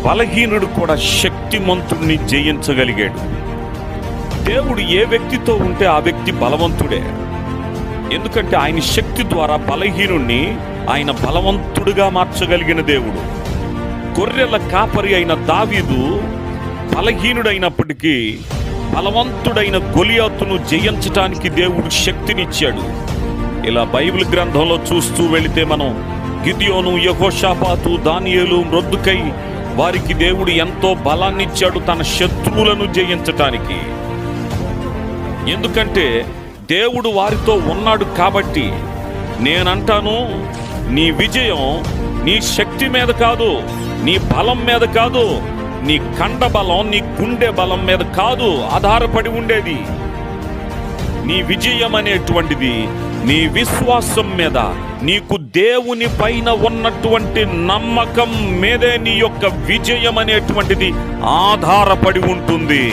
బలహీనుడు కూడా శక్తిమంతుడిని జయించగలిగాడు. దేవుడు ఏ వ్యక్తితో ఉంటే ఆ వ్యక్తి బలవంతుడే. ఎందుకంటే ఆయన శక్తి ద్వారా బలహీనుణ్ణి ఆయన బలవంతుడిగా మార్చగలిగిన దేవుడు. గొర్రెల కాపరి అయిన దావీదు బలహీనుడైనప్పటికీ బలవంతుడైన గొలియాతును జయించటానికి దేవుడు శక్తినిచ్చాడు. ఇలా బైబిల్ గ్రంథంలో చూస్తూ వెళితే మనం గిద్యోను, యెహోషాపాతు, దానియేలు, మొర్దెకై వారికి దేవుడు ఎంతో బలాన్ని ఇచ్చాడు తన శత్రువులను జయించటానికి. ఎందుకంటే దేవుడు వారితో ఉన్నాడు కాబట్టి. నేనంటాను, నీ విజయం నీ శక్తి మీద కాదు, నీ బలం మీద కాదు, నీ కండ బలం, నీ గుండె బలం మీద కాదు ఆధారపడి ఉండేది. నీ విజయం అనేటువంటిది నీ విశ్వాసం మీద, నీకు దేవుని పైన ఉన్నటువంటి నమ్మకం మీదే నీ యొక్క విజయం అనేటువంటిది ఆధారపడి ఉంటుంది.